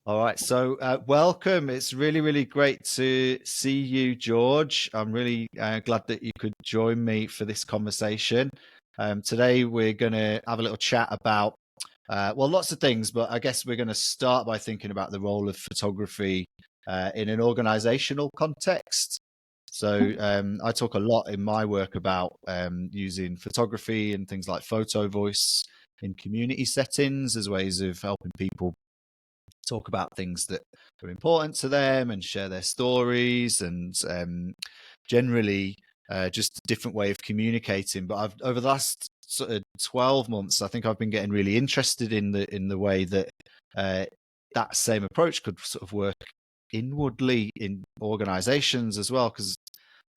All right, so welcome. It's really, really great to see you, George. I'm really glad that you could join me for this conversation. Today, we're going to have a little chat about, well, lots of things, but I guess we're going to start by thinking about the role of photography in an organizational context. So, I talk a lot in my work about using photography and things like Photovoice in community settings as ways of helping people talk about things that are important to them and share their stories and generally just a different way of communicating. But I've over the last sort of 12 months, I think I've been getting really interested in the way that uh, that same approach could sort of work inwardly in organizations as well, because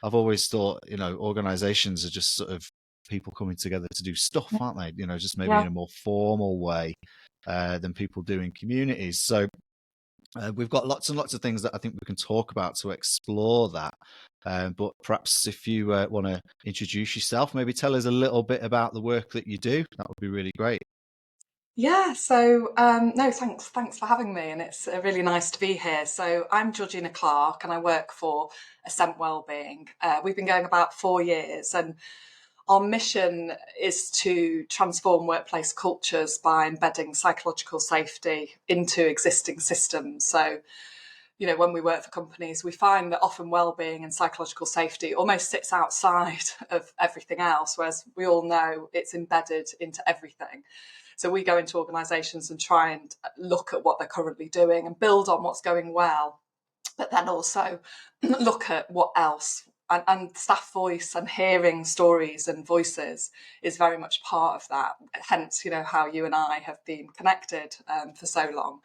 I've always thought, organizations are just sort of people coming together to do stuff, aren't they? Just maybe in Yeah. a more formal way than people do in communities. So we've got lots and lots of things that I think we can talk about to explore that. But perhaps if you want to introduce yourself, maybe tell us a little bit about the work that you do, that would be really great. Yeah, no, thanks for having me, and it's really nice to be here. So I'm Georgina Clarke, and I work for Ascent Wellbeing. We've been going about 4 years, and our mission is to transform workplace cultures by embedding psychological safety into existing systems. So, when we work for companies, we find that often well-being and psychological safety almost sits outside of everything else, whereas we all know it's embedded into everything. So we go into organisations and try and look at what they're currently doing and build on what's going well, but then also look at what else. And staff voice and hearing stories and voices is very much part of that. Hence, how you and I have been connected for so long.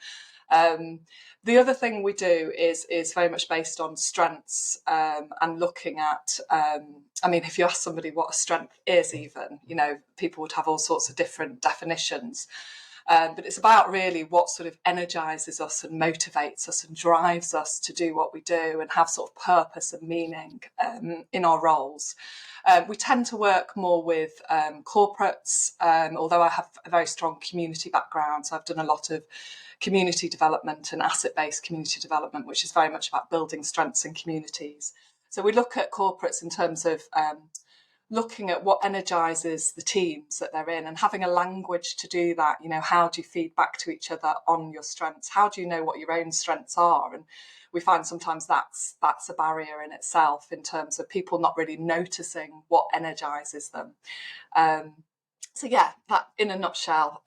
Um, the other thing we do is very much based on strengths and looking at. If you ask somebody what a strength is, even people would have all sorts of different definitions. But it's about really what sort of energizes us and motivates us and drives us to do what we do and have sort of purpose and meaning in our roles. We tend to work more with corporates, although I have a very strong community background. So I've done a lot of community development and asset-based community development, which is very much about building strengths in communities. So we look at corporates in terms of looking at what energizes the teams that they're in and having a language to do that. How do you feed back to each other on your strengths? How do you know what your own strengths are? And we find sometimes that's a barrier in itself in terms of people not really noticing what energizes them. So yeah, that in a nutshell,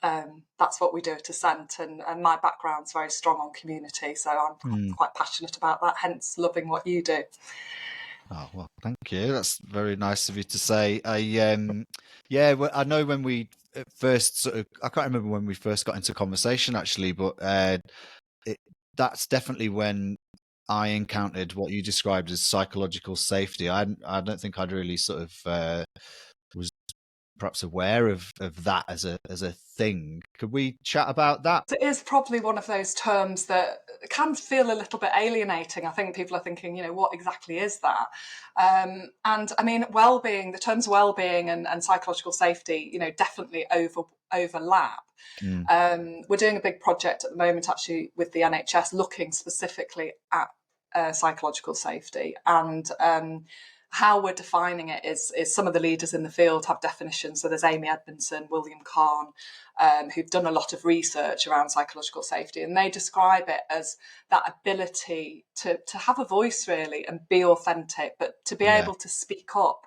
that's what we do at Ascent, and my background's very strong on community, so I'm Mm. quite passionate about that, hence loving what you do. Oh, well, thank you. That's very nice of you to say. Yeah, well, I know when we first sort of, I can't remember when we first got into conversation actually, but it, that's definitely when I encountered what you described as psychological safety. I don't think I'd really sort of was perhaps aware of that as a thing. Could we chat about that? It is probably one of those terms that can feel a little bit alienating. I think people are thinking, what exactly is that? And I mean, well-being, the terms well-being and psychological safety, definitely overlap. Mm, We're doing a big project at the moment, actually, with the NHS, looking specifically at psychological safety. And how we're defining it is some of the leaders in the field have definitions. So there's Amy Edmondson, William Kahn, who've done a lot of research around psychological safety, and they describe it as that ability to have a voice really and be authentic, but to be yeah. able to speak up.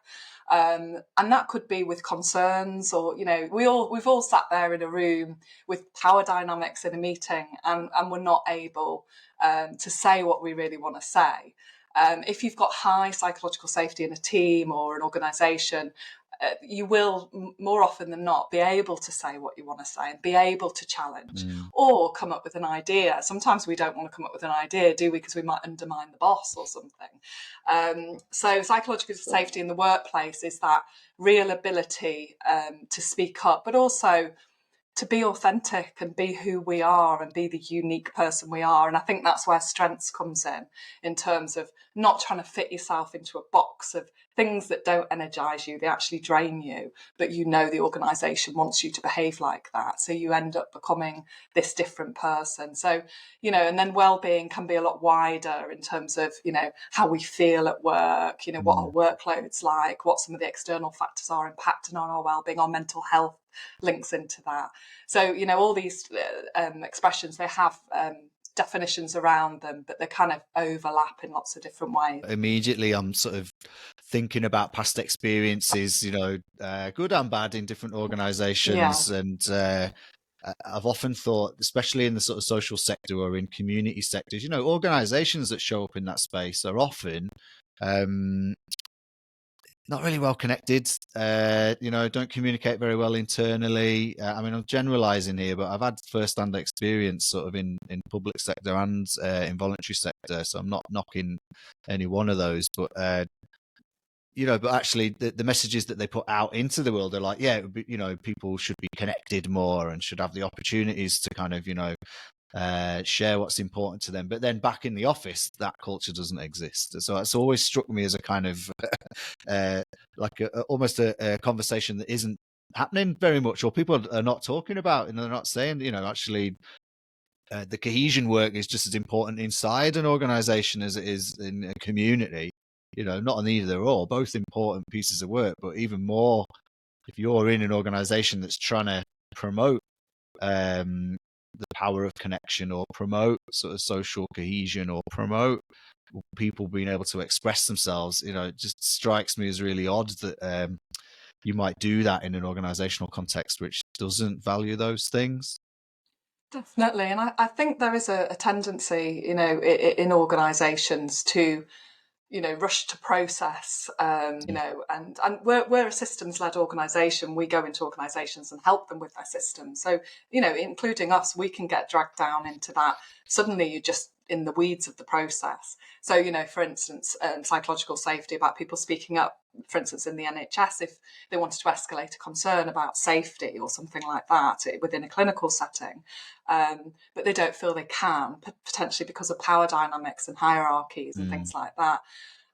And that could be with concerns, or we've all sat there in a room with power dynamics in a meeting, and we're not able to say what we really want to say. If you've got high psychological safety in a team or an organisation, you will more often than not be able to say what you want to say and be able to challenge Mm, or come up with an idea. Sometimes we don't want to come up with an idea, do we? Because we might undermine the boss or something. So psychological safety in the workplace is that real ability to speak up, but also to be authentic and be who we are and be the unique person we are. And I think that's where strengths comes in terms of not trying to fit yourself into a box of things that don't energize you, they actually drain you, but you know the organization wants you to behave like that. So you end up becoming this different person. So, and then well-being can be a lot wider in terms of, how we feel at work, what our workload's like, what some of the external factors are impacting on our well-being, our mental health links into that. So, all these expressions, they have definitions around them, but they kind of overlap in lots of different ways. Immediately, I'm sort of thinking about past experiences, good and bad in different organizations. Yeah. And I've often thought, especially in the sort of social sector or in community sectors, organizations that show up in that space are often not really well connected, don't communicate very well internally. I mean, I'm generalizing here, but I've had first-hand experience sort of in public sector and in voluntary sector, so I'm not knocking any one of those, but but actually the messages that they put out into the world are like, yeah, it would be, people should be connected more and should have the opportunities to kind of, share what's important to them. But then back in the office, that culture doesn't exist. So it's always struck me as a kind of like almost a conversation that isn't happening very much, or people are not talking about, and they're not saying, actually the cohesion work is just as important inside an organization as it is in a community. Not on either or, both important pieces of work, but even more if you're in an organization that's trying to promote the power of connection, or promote sort of social cohesion, or promote people being able to express themselves. It just strikes me as really odd that you might do that in an organizational context which doesn't value those things. Definitely. And I think there is a tendency, in organisations to, rush to process, and we're a systems-led organisation. We go into organisations and help them with their systems. So, including us, we can get dragged down into that. Suddenly you're just in the weeds of the process. So, for instance, psychological safety, about people speaking up, for instance, in the NHS, if they wanted to escalate a concern about safety or something like that within a clinical setting, but they don't feel they can, potentially because of power dynamics and hierarchies and things like that.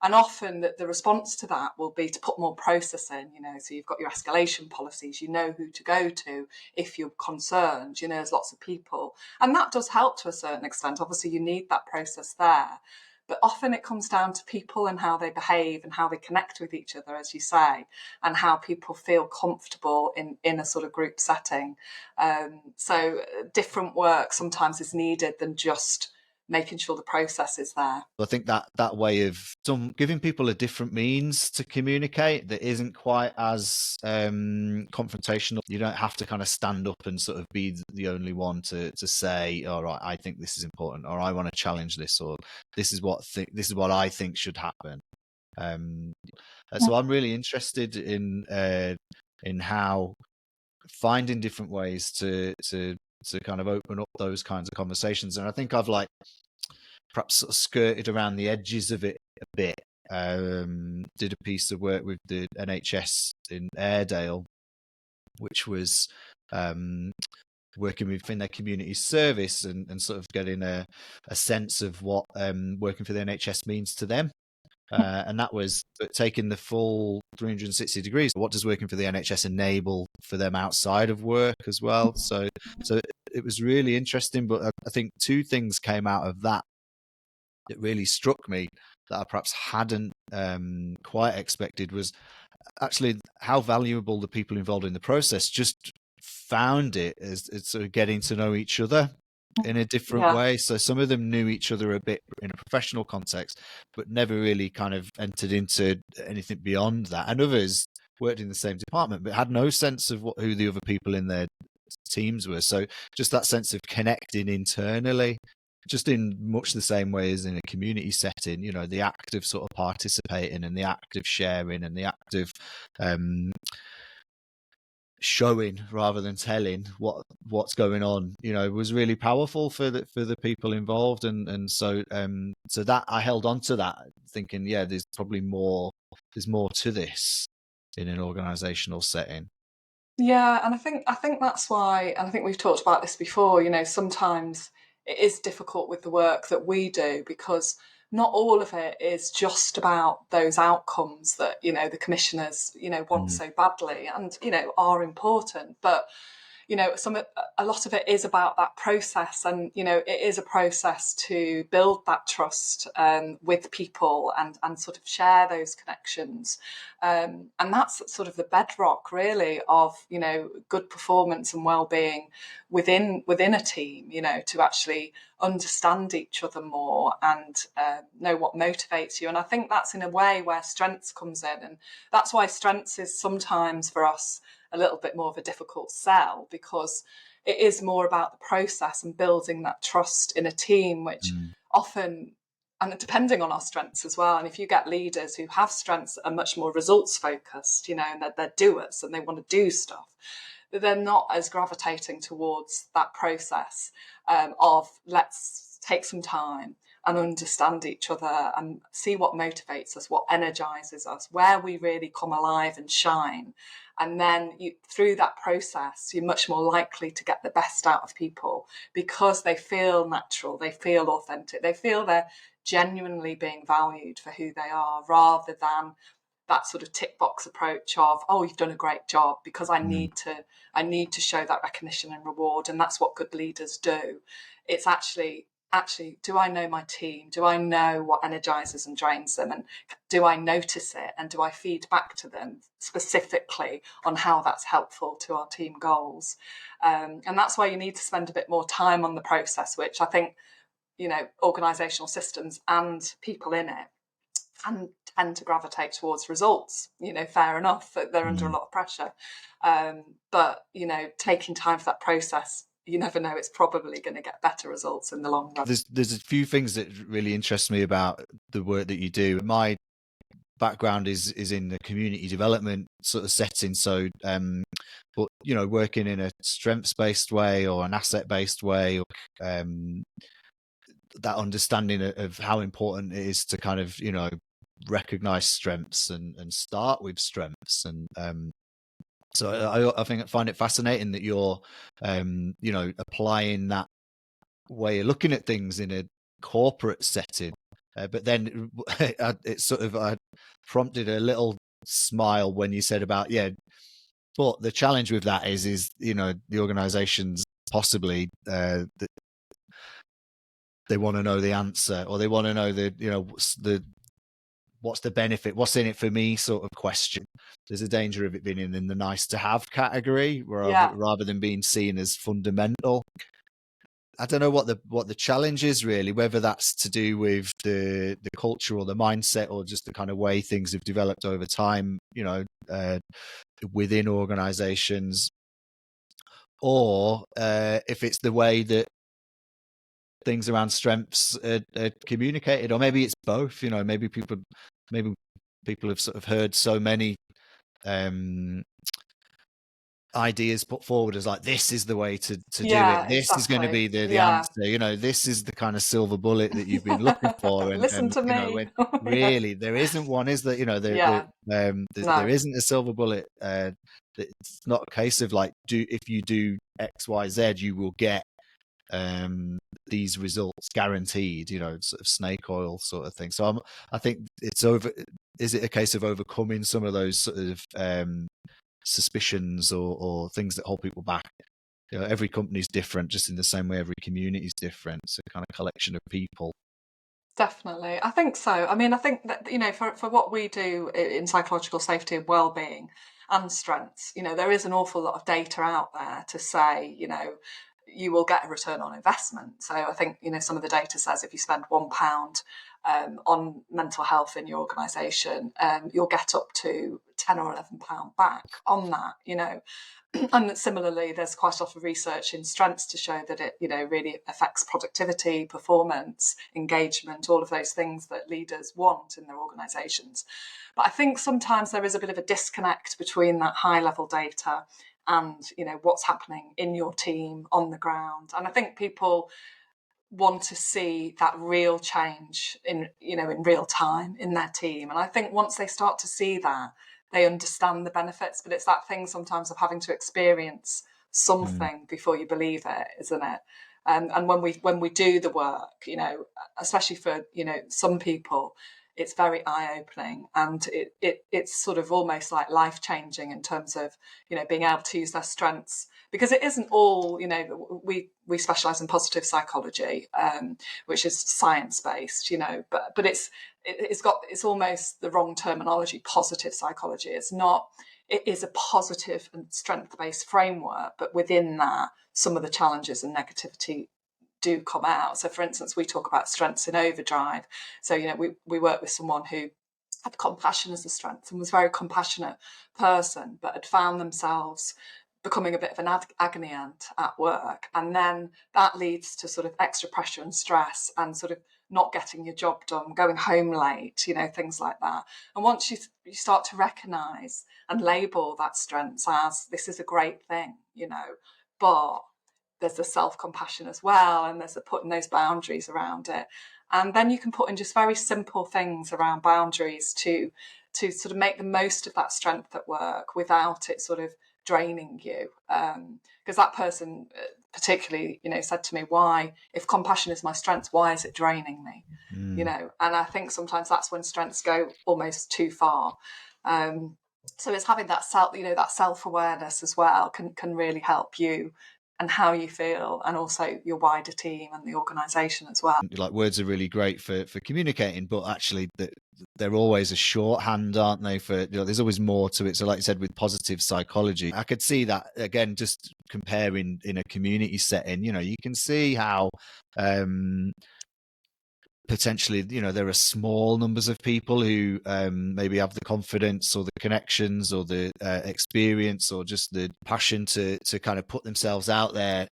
And often the response to that will be to put more process in, so you've got your escalation policies, who to go to if you're concerned, there's lots of people. And that does help to a certain extent. Obviously, you need that process there. But often it comes down to people and how they behave and how they connect with each other, as you say, and how people feel comfortable in a sort of group setting. So different work sometimes is needed than just making sure the process is there. I think that way of giving people a different means to communicate that isn't quite as confrontational. You don't have to kind of stand up and sort of be the only one to say, all right, I think this is important, or I want to challenge this, or this is what I think should happen. So I'm really interested in how finding different ways to kind of open up those kinds of conversations. And I think I've perhaps sort of skirted around the edges of it a bit. Did a piece of work with the NHS in Airedale, which was working within their community service and sort of getting a sense of what working for the NHS means to them. And that was taking the full 360 degrees. What does working for the NHS enable for them outside of work as well? So it was really interesting. But I think two things came out of that really struck me that I perhaps hadn't quite expected, was actually how valuable the people involved in the process just found it as sort of getting to know each other in a different way. So some of them knew each other a bit in a professional context, but never really kind of entered into anything beyond that. And others worked in the same department, but had no sense of who the other people in their teams were. So just that sense of connecting internally, just in much the same way as in a community setting, the act of sort of participating and the act of sharing and the act of showing rather than telling what's going on, was really powerful for the people involved. And so that I held on to that, thinking, yeah, there's more to this in an organizational setting. Yeah, and I think that's why, and I think we've talked about this before, sometimes it is difficult with the work that we do because not all of it is just about those outcomes that, the commissioners, want Mm. so badly and, are important. But a lot of it is about that process, and it is a process to build that trust with people and sort of share those connections, and that's sort of the bedrock really of good performance and well-being within a team, to actually understand each other more and know what motivates you. And I think that's in a way where strengths comes in, and that's why strengths is sometimes for us a little bit more of a difficult sell, because it is more about the process and building that trust in a team, which Mm. often, and depending on our strengths as well. And if you get leaders who have strengths that are much more results focused, and they're doers and they want to do stuff, they're not as gravitating towards that process of let's take some time and understand each other and see what motivates us, what energizes us, where we really come alive and shine. And then through that process, you're much more likely to get the best out of people because they feel natural, they feel authentic, they feel they're genuinely being valued for who they are, rather than that sort of tick box approach of, oh, you've done a great job because I Mm. need to show that recognition and reward, and that's what good leaders do. It's actually, do I know my team? Do I know what energizes and drains them? And do I notice it? And do I feed back to them specifically on how that's helpful to our team goals? And that's why you need to spend a bit more time on the process, which I think, organizational systems and people in it and tend to gravitate towards results. Fair enough that they're under a Mm. lot of pressure. But, taking time for that process, you never know, it's probably going to get better results in the long run. There's a few things that really interest me about the work that you do. My background is in the community development sort of setting, so but working in a strengths based way or an asset based way, or that understanding of how important it is to kind of recognize strengths and start with strengths. And so I think I find it fascinating that you're applying that way of looking at things in a corporate setting, but then it sort of prompted a little smile when you said about but the challenge with that is the organizations possibly they want to know the answer, or they want to know what's the benefit, what's in it for me sort of question. There's a danger of it being in the nice to have category Yeah. rather than being seen as fundamental. I don't know what the challenge is really, whether that's to do with the culture or the mindset, or just the kind of way things have developed over time, within organizations, or if it's the way that things around strengths are communicated, or maybe it's both. Maybe people have sort of heard so many ideas put forward as like, this is the way to do it, Yeah, this is going to exactly. be the Yeah. answer, this is the kind of silver bullet that you've been looking for. and Listen to me. when Yeah. really there isn't one, is that Yeah. there No. isn't a silver bullet. It's not a case of like, if you do XYZ you will get these results guaranteed, sort of snake oil sort of thing. So I think is it a case of overcoming some of those sort of suspicions or things that hold people back? Every company's different, just in the same way every community is different. It's a kind of collection of people. Definitely. I think so. I mean, I think that, for what we do in psychological safety and well-being and strengths, there is an awful lot of data out there to say, you will get a return on investment. So I think, some of the data says if you spend £1 on mental health in your organisation, you'll get up to £10 or £11 back on that, And similarly, there's quite a lot of research in strengths to show that it, really affects productivity, performance, engagement, all of those things that leaders want in their organisations. But I think sometimes there is a bit of a disconnect between that high-level data and, what's happening in your team on the ground. And I think people want to see that real change in real time in their team. And I think once they start to see that, they understand the benefits. But it's that thing sometimes of having to experience Mm. something before you believe it, isn't it? And when we do the work, especially for some people, it's very eye-opening, and it's sort of almost like life-changing in terms of being able to use their strengths, because it isn't all, we specialize in positive psychology, which is science-based, but it's almost the wrong terminology. Positive psychology, it's not. It is a positive and strength-based framework, but within that, some of the challenges and negativity do come out. So, for instance, we talk about strengths in overdrive. So, we work with someone who had compassion as a strength and was a very compassionate person, but had found themselves becoming a bit of an agony aunt at work. And then that leads to sort of extra pressure and stress and sort of not getting your job done, going home late, things like that. And once you start to recognise and label that strength as, this is a great thing, but there's the self-compassion as well, and there's the putting those boundaries around it. And then you can put in just very simple things around boundaries to sort of make the most of that strength at work without it sort of draining you. Because that person particularly, said to me, why, if compassion is my strength, why is it draining me? And I think sometimes that's when strengths go almost too far. So it's having that that self-awareness as well can really help you and how you feel, and also your wider team and the organisation as well. Like, words are really great for communicating, but actually they're always a shorthand, aren't they? For there's always more to it. So, like you said, with positive psychology, I could see that again, just comparing in a community setting. You can see how potentially, there are small numbers of people who maybe have the confidence or the connections or the experience or just the passion to kind of put themselves out there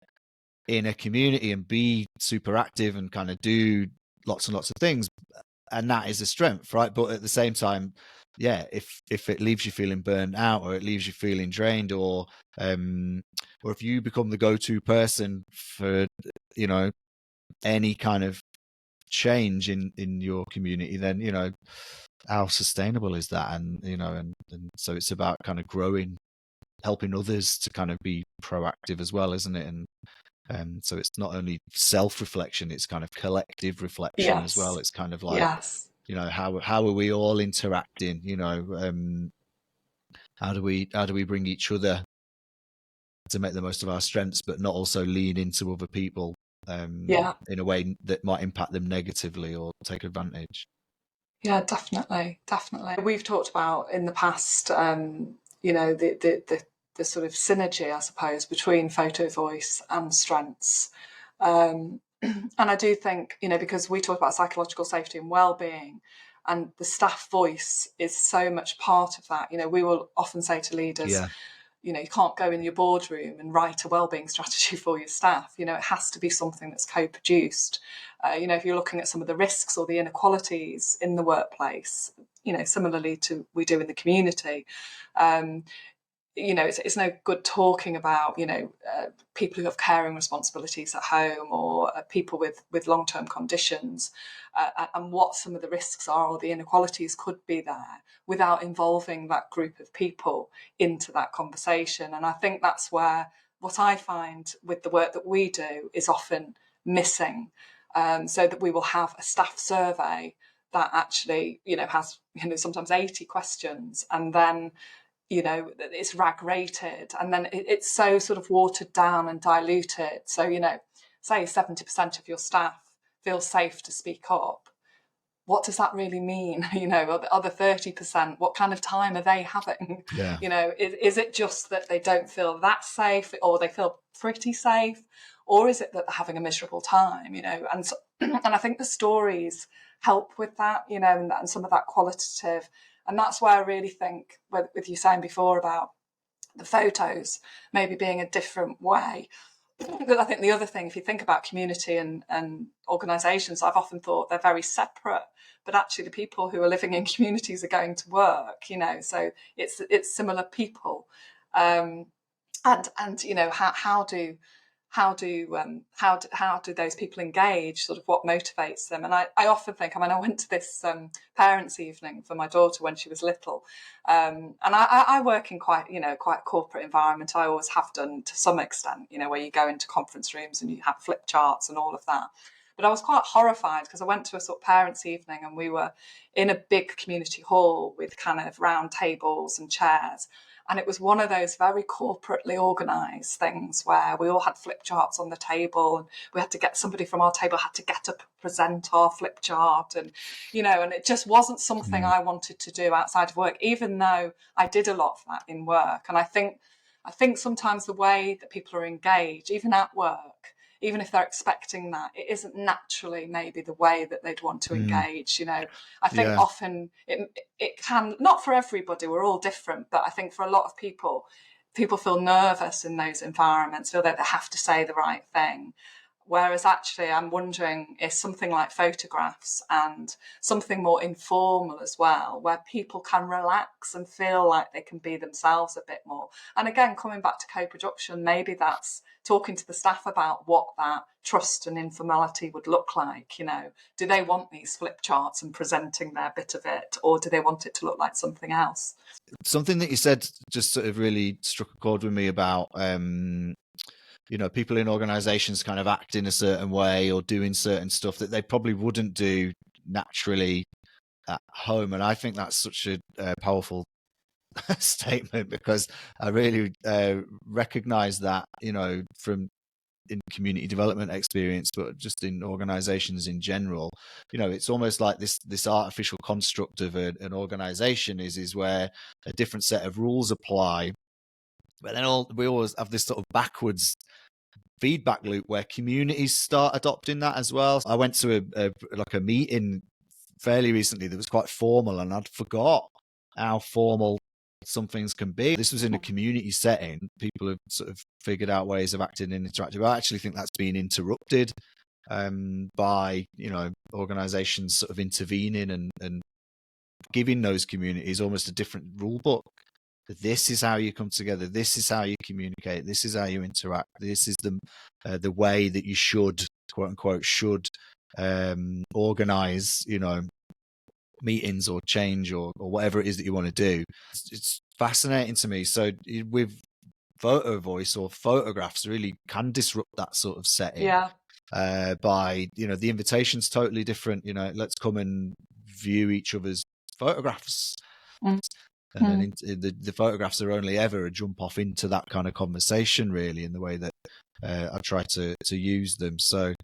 in a community and be super active and kind of do lots and lots of things. And that is a strength, right? But at the same time, yeah, if it leaves you feeling burned out, or it leaves you feeling drained, or if you become the go-to person for any kind of change in your community, then how sustainable is that? And and so it's about kind of growing, helping others to kind of be proactive as well, isn't it? And so it's not only self-reflection, it's kind of collective reflection as well. It's kind of like, Yes. how are we all interacting? How do we bring each other to make the most of our strengths, but not also lean into other people in a way that might impact them negatively or take advantage. Yeah, definitely. We've talked about in the past, the sort of synergy, I suppose, between photo voice and strengths. And I do think, because we talk about psychological safety and well-being, and the staff voice is so much part of that. We will often say to leaders, you can't go in your boardroom and write a wellbeing strategy for your staff. It has to be something that's co-produced. If you're looking at some of the risks or the inequalities in the workplace, similarly to we do in the community, it's no good talking about, people who have caring responsibilities at home, or people with long-term conditions, and what some of the risks are or the inequalities could be there, without involving that group of people into that conversation. And I think that's where what I find with the work that we do is often missing. So that we will have a staff survey that actually, has, sometimes 80 questions, and then it's rag rated, and then it's so sort of watered down and diluted. So say 70% of your staff feel safe to speak up. What does that really mean? The other 30%, what kind of time are they having? Yeah. Is it just that they don't feel that safe, or they feel pretty safe, or is it that they're having a miserable time? And so, and I think the stories help with that, and some of that qualitative. And that's why I really think, with you saying before about the photos maybe being a different way. Because I think the other thing, if you think about community and organisations, I've often thought they're very separate, but actually the people who are living in communities are going to work, so it's similar people. And how do how do those people engage? Sort of what motivates them? And I often think, I mean, I went to this parents' evening for my daughter when she was little, and I work in quite corporate environment. I always have done to some extent, where you go into conference rooms and you have flip charts and all of that. But I was quite horrified because I went to a sort of parents' evening and we were in a big community hall with kind of round tables and chairs. And it was one of those very corporately organised things where we all had flip charts on the table and we had to get somebody from our table had to get up and present our flip chart. And, and it just wasn't something I wanted to do outside of work, even though I did a lot of that in work. And I think sometimes the way that people are engaged, even at work, even if they're expecting that, it isn't naturally maybe the way that they'd want to engage. I think Yeah. often it can, not for everybody, we're all different, but I think for a lot of people feel nervous in those environments, feel that they have to say the right thing. Whereas actually, I'm wondering if something like photographs and something more informal as well, where people can relax and feel like they can be themselves a bit more. And again, coming back to co-production, maybe that's talking to the staff about what that trust and informality would look like. Do they want these flip charts and presenting their bit of it, or do they want it to look like something else? Something that you said just sort of really struck a chord with me about people in organizations kind of act in a certain way or doing certain stuff that they probably wouldn't do naturally at home. And I think that's such a powerful statement, because I really recognize that, from in community development experience, but just in organizations in general. It's almost like this artificial construct of an organization is where a different set of rules apply, but then we always have this sort of backwards feedback loop where communities start adopting that as well. I went to a meeting fairly recently that was quite formal, and I'd forgot how formal some things can be. This was in a community setting. People have sort of figured out ways of acting and interacting. I actually think that's been interrupted by organizations sort of intervening and giving those communities almost a different rule book. This is how you come together. This is how you communicate. This is how you interact. This is the way that you should, quote unquote, organize, meetings or change or whatever it is that you want to do. It's fascinating to me. So with photo voice or photographs really can disrupt that sort of setting. Yeah. By the invitation's totally different. Let's come and view each other's photographs. And then the photographs are only ever a jump off into that kind of conversation, really, in the way that I try to use them. So,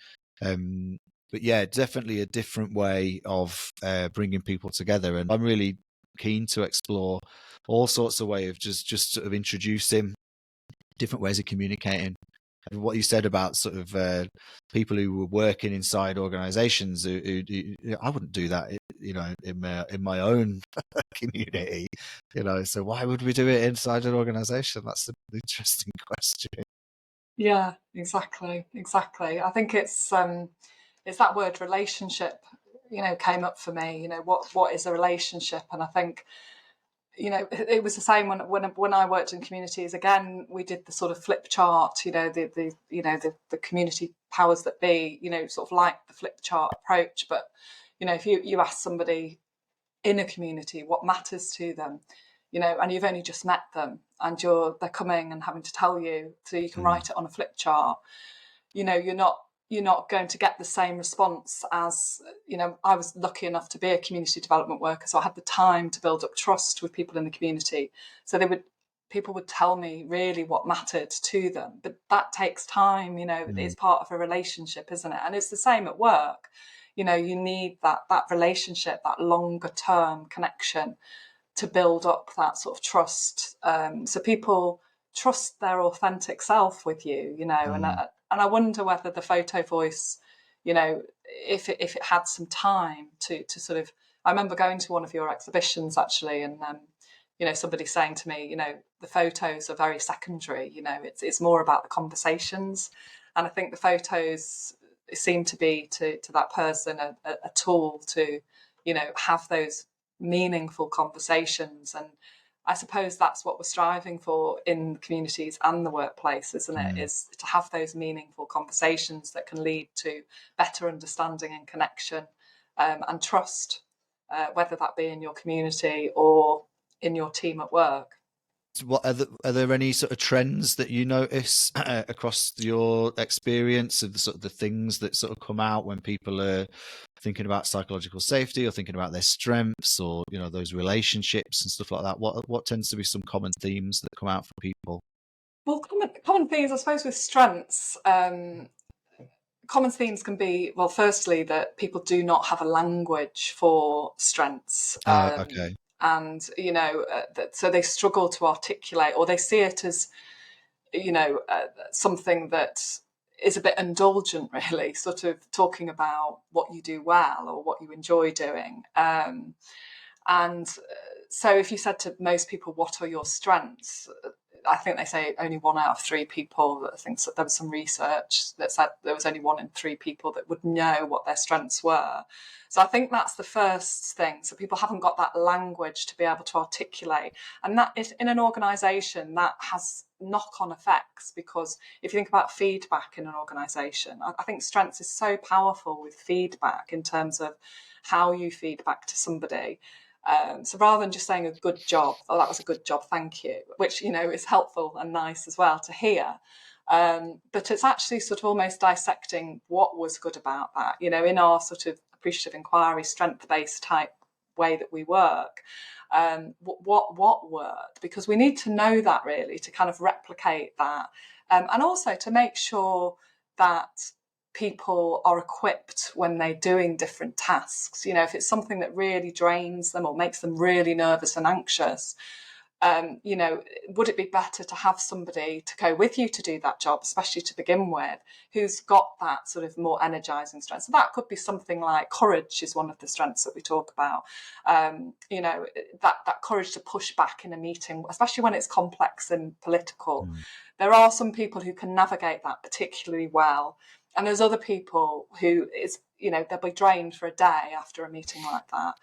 but yeah, definitely a different way of bringing people together. And I'm really keen to explore all sorts of ways of just sort of introducing different ways of communicating. And what you said about sort of people who were working inside organizations, who I wouldn't do that, in my own community, so why would we do it inside an organization? That's an interesting question. Yeah, exactly. I think it's that word relationship, came up for me. What is a relationship? And I think, it was the same when I worked in communities. Again, we did the sort of flip chart, the community powers that be, sort of like the flip chart approach. But, if you ask somebody in a community what matters to them, and you've only just met them and they're coming and having to tell you so you can write it on a flip chart, you're not going to get the same response as, I was lucky enough to be a community development worker, so I had the time to build up trust with people in the community. So people would tell me really what mattered to them, but that takes time. It's part of a relationship, isn't it? And it's the same at work. You need that relationship, that longer term connection to build up that sort of trust, so people trust their authentic self with you. And I wonder whether the photo voice, if it had some time to sort of. I remember going to one of your exhibitions actually, and somebody saying to me, the photos are very secondary. It's more about the conversations, and I think the photos seem to be to that person a tool to have those meaningful conversations. And I suppose that's what we're striving for in communities and the workplace, isn't it? Is to have those meaningful conversations that can lead to better understanding and connection, and trust, whether that be in your community or in your team at work. What are there any sort of trends that you notice across your experience of the sort of the things that sort of come out when people are thinking about psychological safety or thinking about their strengths, or those relationships and stuff like that? What tends to be some common themes that come out for people? Well, common themes, I suppose, with strengths. Common themes can be, well, firstly, that people do not have a language for strengths. Okay. And, so they struggle to articulate, or they see it as, something that is a bit indulgent, really, sort of talking about what you do well or what you enjoy doing. And so if you said to most people, what are your strengths? I think they say only 1 out of 3 people. I think there was some research that said there was only 1 in 3 people that would know what their strengths were. So I think that's the first thing. So people haven't got that language to be able to articulate. And that is, in an organisation, that has knock-on effects, because if you think about feedback in an organisation, I think strengths is so powerful with feedback in terms of how you feed back to somebody. So rather than just saying a good job, oh, that was a good job, thank you, which, is helpful and nice as well to hear. But it's actually sort of almost dissecting what was good about that, in our sort of appreciative inquiry, strength-based type way that we work. What worked? Because we need to know that, really, to kind of replicate that. And also to make sure that people are equipped when they're doing different tasks. If it's something that really drains them or makes them really nervous and anxious, would it be better to have somebody to go with you to do that job, especially to begin with, who's got that sort of more energizing strength? So that could be something like courage is one of the strengths that we talk about. That courage to push back in a meeting, especially when it's complex and political. There are some people who can navigate that particularly well. And there's other people who they'll be drained for a day after a meeting like that.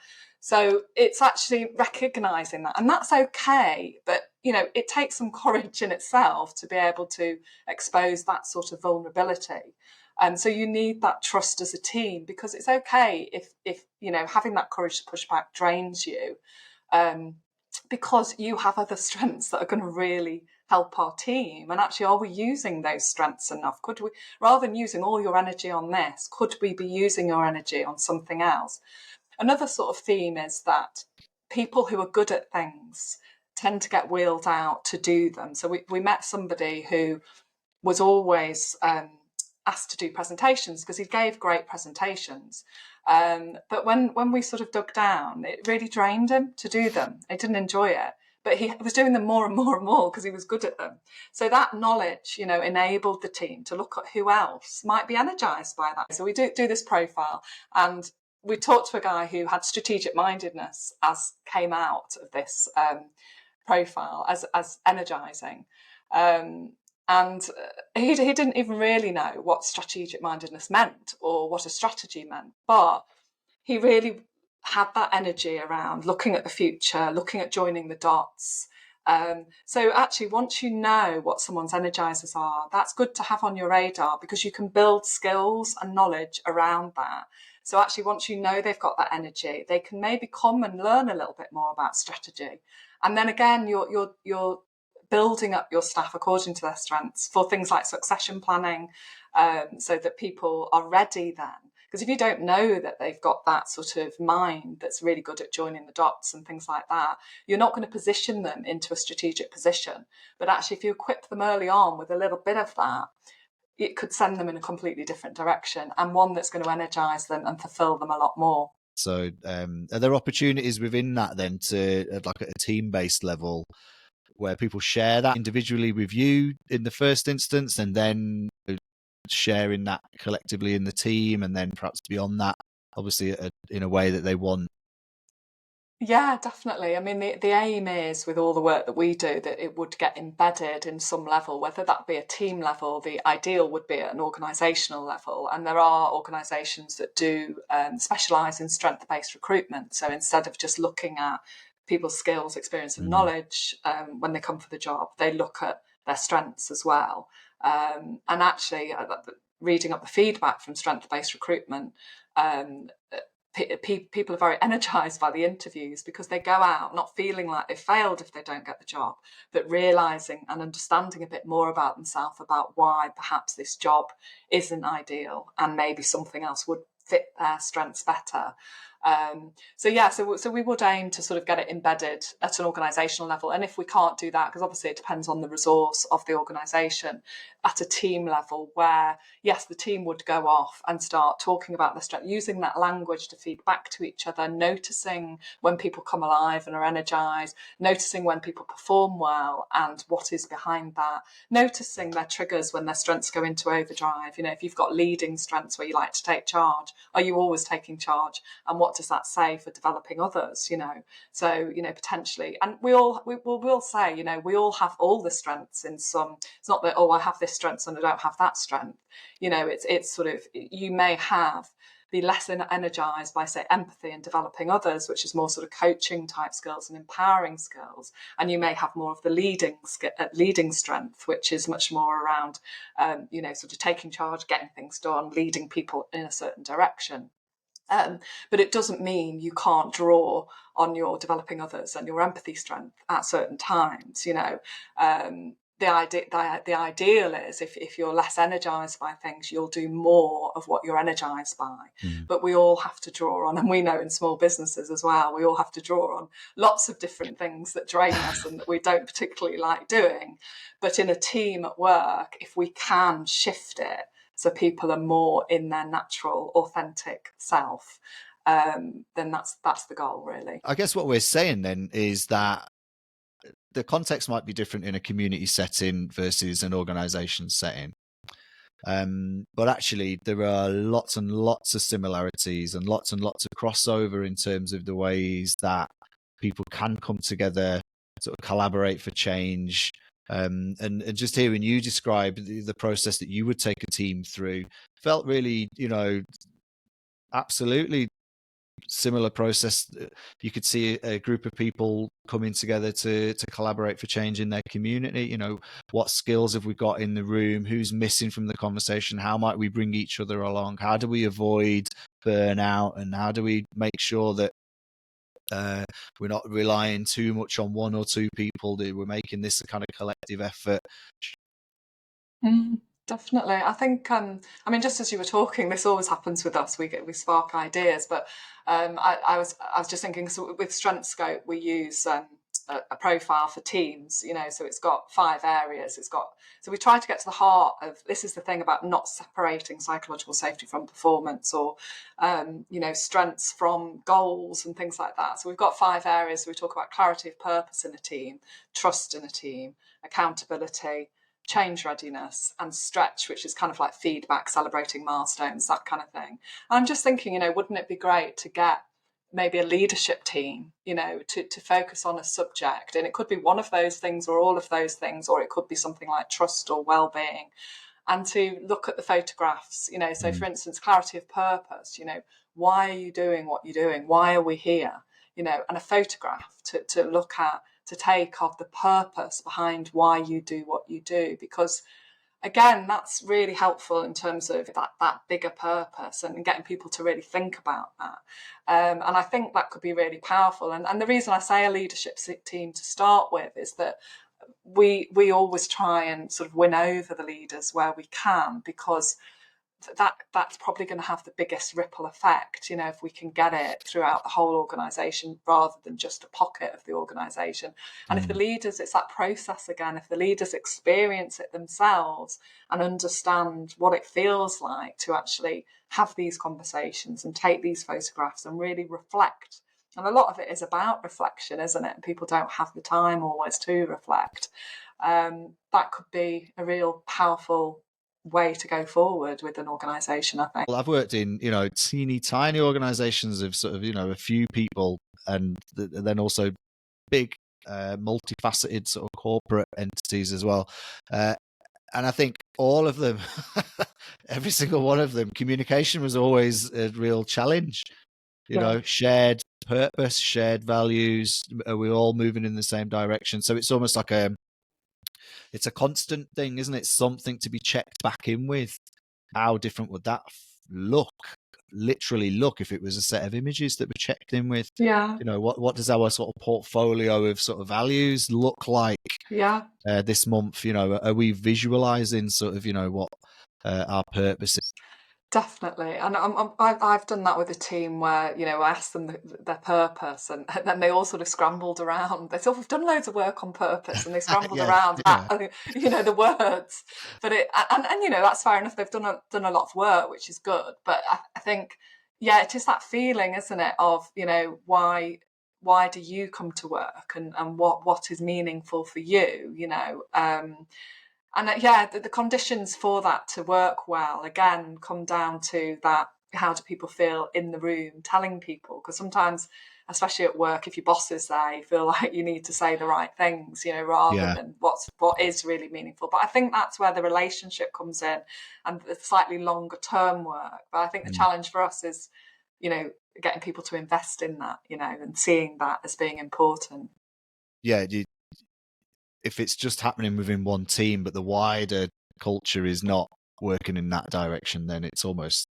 So it's actually recognising that, and that's okay. But, it takes some courage in itself to be able to expose that sort of vulnerability. And so you need that trust as a team, because it's okay if having that courage to push back drains you, because you have other strengths that are going to really help our team. And actually, are we using those strengths enough? Could we, rather than using all your energy on this, could we be using your energy on something else? Another sort of theme is that people who are good at things tend to get wheeled out to do them. So we met somebody who was always asked to do presentations because he gave great presentations. But when we sort of dug down, it really drained him to do them. He didn't enjoy it. But he was doing them more and more and more because he was good at them. So that knowledge, enabled the team to look at who else might be energised by that. So we do this profile, and we talked to a guy who had strategic mindedness as came out of this profile as energising. And he didn't even really know what strategic mindedness meant or what a strategy meant. But he really had that energy around looking at the future, looking at joining the dots. So actually, once you know what someone's energizers are, that's good to have on your radar, because you can build skills and knowledge around that. So actually, once you know they've got that energy, they can maybe come and learn a little bit more about strategy. And then again, you're building up your staff according to their strengths for things like succession planning, so that people are ready then. Because if you don't know that they've got that sort of mind that's really good at joining the dots and things like that, you're not going to position them into a strategic position. But actually, if you equip them early on with a little bit of that, it could send them in a completely different direction, and one that's going to energise them and fulfil them a lot more. So are there opportunities within that then to, like at a team-based level, where people share that individually with you in the first instance, and then sharing that collectively in the team, and then perhaps beyond that, obviously in a way that they want? Yeah, definitely. I mean, the aim is, with all the work that we do, that it would get embedded in some level, whether that be a team level. The ideal would be at an organisational level. And there are organisations that do specialise in strength-based recruitment. So instead of just looking at people's skills, experience, and knowledge when they come for the job. They look at their strengths as well. And actually, reading up the feedback from strength-based recruitment, people are very energized by the interviews because they go out not feeling like they failed if they don't get the job, but realizing and understanding a bit more about themselves, about why perhaps this job isn't ideal and maybe something else would fit their strengths better. So we would aim to sort of get it embedded at an organisational level. And if we can't do that, because obviously it depends on the resource of the organisation, at a team level where, yes, the team would go off and start talking about their strength, using that language to feed back to each other, noticing when people come alive and are energised, noticing when people perform well and what is behind that, noticing their triggers when their strengths go into overdrive. You know, if you've got leading strengths where you like to take charge, are you always taking charge? And what does that say for developing others? You know, so, you know, potentially, and we will say, you know, we all have all the strengths in some. It's not that, oh, I have this strength and I don't have that strength. You know, it's sort of, you may be less energized by, say, empathy and developing others, which is more sort of coaching type skills and empowering skills, and you may have more of the leading strength, which is much more around you know, sort of taking charge, getting things done, leading people in a certain direction. But it doesn't mean you can't draw on your developing others and your empathy strength at certain times. You know, the ideal is if you're less energized by things, you'll do more of what you're energized by. But we all have to draw on, and we know in small businesses as well, we all have to draw on lots of different things that drain us and that we don't particularly like doing. But in a team at work, if we can shift it so people are more in their natural, authentic self, then that's the goal, really. I guess what we're saying then is that the context might be different in a community setting versus an organisation setting. But actually, there are lots and lots of similarities and lots of crossover in terms of the ways that people can come together, sort of collaborate for change. And just hearing you describe the process that you would take a team through felt really, you know, absolutely similar process. You could see a group of people coming together to collaborate for change in their community. You know, what skills have we got in the room? Who's missing from the conversation? How might we bring each other along? How do we avoid burnout? And how do we make sure that we're not relying too much on one or two people? We're making this a kind of collective effort. Definitely. I think, I mean, just as you were talking, this always happens with us. We spark ideas, but I was just thinking, so with Strength Scope, we use a profile for teams, you know, so it's got 5 areas. So we try to get to the heart of, this is the thing about not separating psychological safety from performance, or, you know, strengths from goals and things like that. So we've got 5 areas. We talk about clarity of purpose in a team, trust in a team, accountability, change readiness, and stretch, which is kind of like feedback, celebrating milestones, that kind of thing. And I'm just thinking, you know, wouldn't it be great to get maybe a leadership team, you know, to focus on a subject, and it could be one of those things or all of those things, or it could be something like trust or well-being, and to look at the photographs, you know. So for instance, clarity of purpose, you know, why are you doing what you're doing? Why are we here? You know, and a photograph to look at, to take of the purpose behind why you do what you do, because again, that's really helpful in terms of that bigger purpose and getting people to really think about that. And I think that could be really powerful. And the reason I say a leadership team to start with is that we always try and sort of win over the leaders where we can, because that's probably going to have the biggest ripple effect, you know, if we can get it throughout the whole organisation rather than just a pocket of the organisation. And if the leaders, it's that process again, if the leaders experience it themselves and understand what it feels like to actually have these conversations and take these photographs and really reflect. And a lot of it is about reflection, isn't it? People don't have the time always to reflect. That could be a real powerful way to go forward with an organisation, I think. Well, I've worked in, you know, teeny tiny organizations of sort of, you know, a few people, and then also big multifaceted sort of corporate entities as well. And I think all of them, every single one of them, communication was always a real challenge. You know, shared purpose, shared values? Are we all moving in the same direction? So it's almost like it's a constant thing, isn't it? Something to be checked back in with. How different would that look? Literally look, if it was a set of images that were checked in with. Yeah. What does our sort of portfolio of sort of values look like Yeah. this month? Are we visualizing sort of what our purpose is? Definitely, and I've done that with a team where I asked them their purpose, and then they all sort of scrambled around. They sort of done loads of work on purpose, and they scrambled Yeah, around yeah, the words. But that's fair enough. They've done a lot of work, which is good. But I think it's just that feeling, isn't it, of why do you come to work, and what is meaningful for you, and the conditions for that to work well, again, come down to that: how do people feel in the room telling people? Because sometimes, especially at work, if your boss is there, you feel like you need to say the right things, rather yeah. than what is really meaningful. But I think that's where the relationship comes in, and the slightly longer term work. But I think the Mm. challenge for us is, getting people to invest in that, and seeing that as being important. Yeah, if it's just happening within one team, but the wider culture is not working in that direction, then it's almost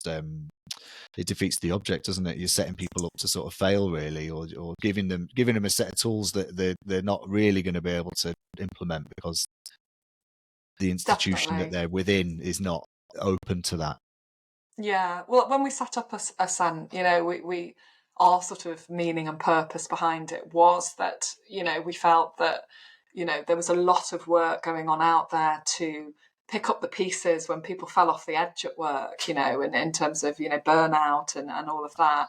it defeats the object, doesn't it? You're setting people up to sort of fail, really, or giving them a set of tools that they're not really going to be able to implement because the institution that Definitely. they're within is not open to that. Yeah, well, when we set up Ascent, we our sort of meaning and purpose behind it was that, we felt that, there was a lot of work going on out there to pick up the pieces when people fell off the edge at work, in terms of, burnout and all of that.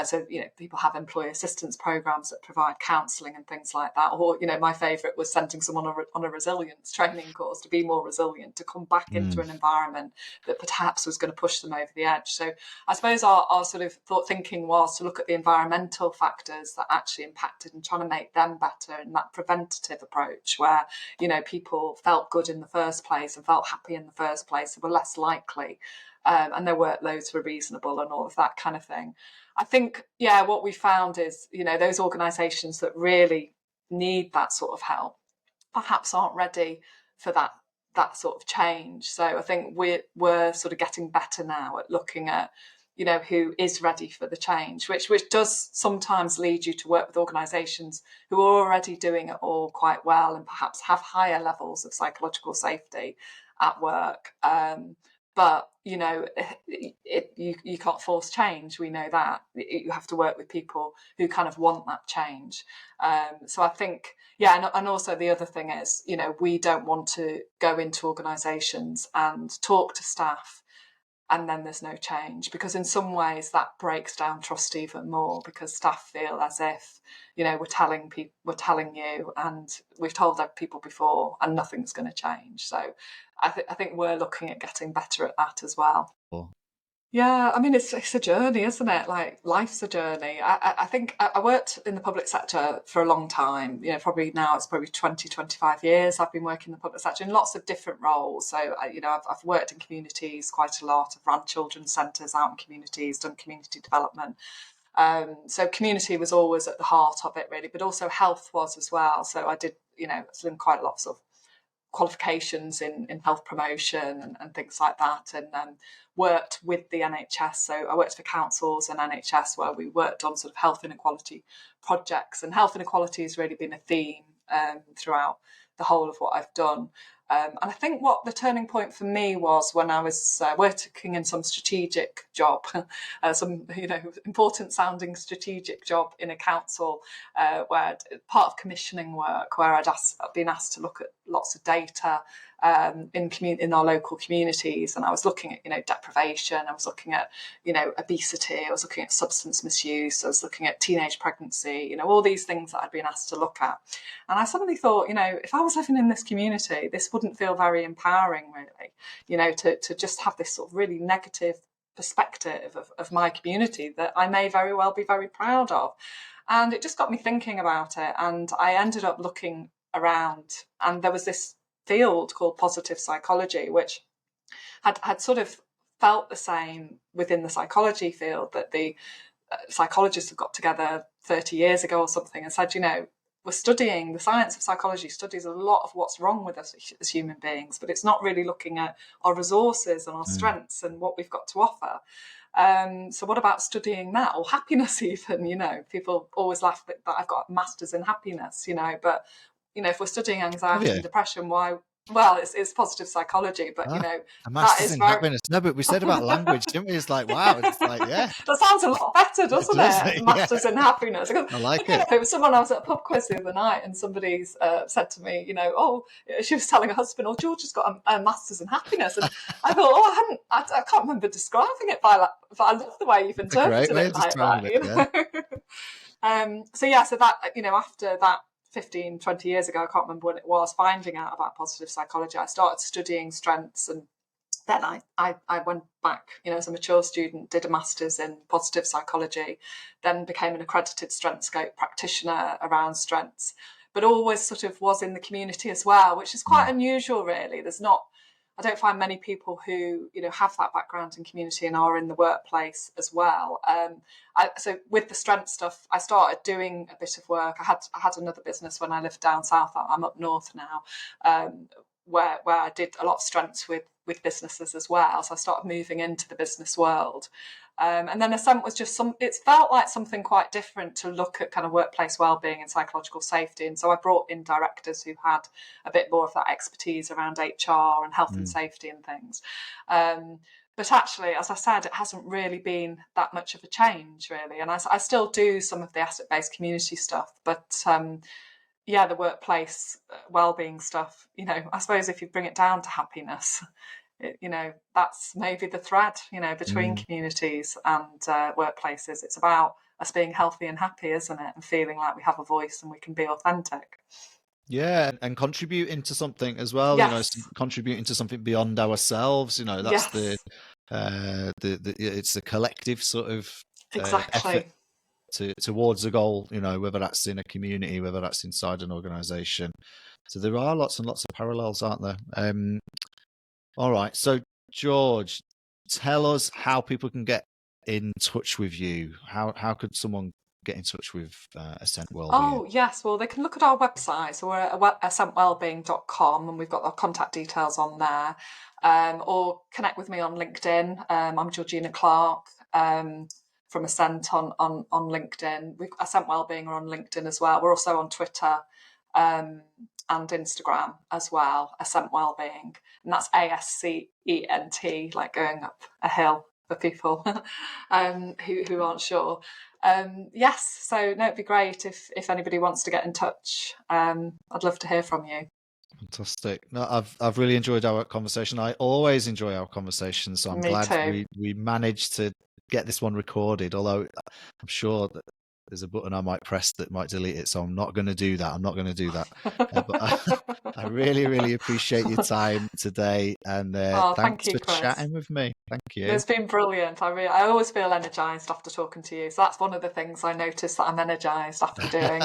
So, people have employee assistance programs that provide counselling and things like that. Or, my favourite was sending someone on a resilience training course to be more resilient, to come back into Mm. an environment that perhaps was going to push them over the edge. So I suppose our sort of thinking was to look at the environmental factors that actually impacted and trying to make them better, in that preventative approach where, people felt good in the first place and felt happy in the first place and were less likely. And their workloads were reasonable and all of that kind of thing. I think, what we found is, those organisations that really need that sort of help perhaps aren't ready for that sort of change. So I think we're sort of getting better now at looking at, who is ready for the change, which does sometimes lead you to work with organisations who are already doing it all quite well and perhaps have higher levels of psychological safety at work. But you can't force change. We know that you have to work with people who kind of want that change. So I think, and also the other thing is, we don't want to go into organisations and talk to staff and then there's no change, because in some ways that breaks down trust even more, because staff feel as if, we're telling you, and we've told people before, and nothing's going to change. So I think we're looking at getting better at that as well. Or- Yeah, I mean, it's a journey, isn't it? Like, life's a journey. I think I worked in the public sector for a long time. Probably now it's probably 20, 25 years I've been working in the public sector in lots of different roles. So, I've worked in communities quite a lot. I've run children's centres out in communities, done community development. So community was always at the heart of it, really, but also health was as well. So I did, done quite a lot of qualifications in health promotion and things like that, and worked with the NHS. So I worked for councils and NHS where we worked on sort of health inequality projects, and health inequality has really been a theme throughout the whole of what I've done. And I think what the turning point for me was when I was working in some strategic job, some important sounding strategic job in a council, where part of commissioning work, where I'd been asked to look at lots of data in our local communities, and I was looking at deprivation, I was looking at obesity, I was looking at substance misuse, I was looking at teenage pregnancy, all these things that I'd been asked to look at. And I suddenly thought, if I was living in this community, this wouldn't feel very empowering, really, to just have this sort of really negative perspective of my community that I may very well be very proud of. And it just got me thinking about it. And I ended up looking around, and there was this field called positive psychology, which had sort of felt the same within the psychology field, that the psychologists have got together 30 years ago or something and said, we're studying, the science of psychology studies a lot of what's wrong with us as human beings, but it's not really looking at our resources and our strengths and what we've got to offer. So what about studying that, or happiness even? People always laugh that I've got a master's in happiness, but if we're studying anxiety and depression, why? Well, it's positive psychology, but a that master's is in very. happiness. No, but we said about language, didn't we? It's like, wow, it's like, yeah, That sounds a lot better, doesn't does, it? yeah. Masters in happiness. I like Again, it. if it was someone, I was at a pub quiz the other night, and somebody's said to me, she was telling her husband, "Oh, George has got a masters in happiness," and I thought, "Oh, I can't remember describing it by that, but I love the way you've It's a great interpreted way it of like that." describing it. Yeah. So that after that 15, 20 years ago, I can't remember when it was, finding out about positive psychology, I started studying strengths, and then I went back, as a mature student, did a master's in positive psychology, then became an accredited strength scope practitioner around strengths, but always sort of was in the community as well, which is quite unusual, really. I don't find many people who, have that background in community and are in the workplace as well. So with the strength stuff, I started doing a bit of work. I had another business when I lived down south. I'm up north now, where I did a lot of strengths with businesses as well. So I started moving into the business world. And then Ascent was just it felt like something quite different to look at kind of workplace wellbeing and psychological safety. And so I brought in directors who had a bit more of that expertise around HR and health and safety and things. But actually, as I said, it hasn't really been that much of a change, really. And I still do some of the asset-based community stuff, but the workplace wellbeing stuff, I suppose if you bring it down to happiness, that's maybe the thread, between communities and workplaces. It's about us being healthy and happy, isn't it? And feeling like we have a voice and we can be authentic. Yeah, and contributing to something as well. Yes. Contributing to something beyond ourselves. That's Yes. it's the collective sort of effort Exactly. towards a goal. Whether that's in a community, whether that's inside an organization. So there are lots and lots of parallels, aren't there? All right. So George, tell us how people can get in touch with you. How could someone get in touch with Ascent Wellbeing? Oh, yes. Well, they can look at our website. So we're at ascentwellbeing.com, and we've got our contact details on there. Or connect with me on LinkedIn. I'm Georgina Clarke from Ascent on LinkedIn. Ascent Wellbeing are on LinkedIn as well. We're also on Twitter and Instagram as well, Ascent Wellbeing. And that's ASCENT, like going up a hill for people who aren't sure. Yes, so no, it'd be great if anybody wants to get in touch. I'd love to hear from you. Fantastic. No, I've really enjoyed our conversation. I always enjoy our conversations, so I'm Me glad too. we managed to get this one recorded. Although I'm sure that there's a button I might press that might delete it, so I'm not going to do that. But I really, really appreciate your time today, and Oh, thank thanks you, for Chris. chatting with me. Thank you. It's been brilliant. I always feel energised after talking to you. So that's one of the things I notice that I'm energised after doing.